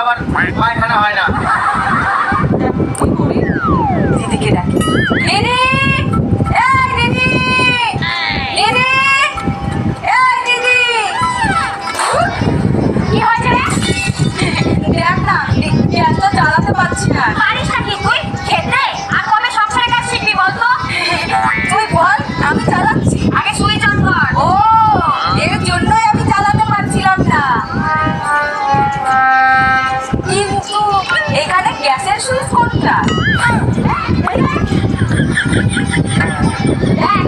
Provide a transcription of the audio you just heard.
আবার পায়খানা হয় না। দিদিকে ডাকি, দিদি, এই দিদি, দিদি, এই দিদি। কি হয়েছে রে? দেখ না, গ্যাসটা চালাতে পারছি না। পারিস নাকি তুই খেতে? আর কবে সংসারের কাজ শিখবি বলতো? তুই বল, আমি চালাচ্ছি। আগে সুইচ অন কর। ও, এর জন্যই আমি চালাতে পারছিলাম না। কিন্তু এখানে গ্যাসের সুইচ কোনটা? দেখ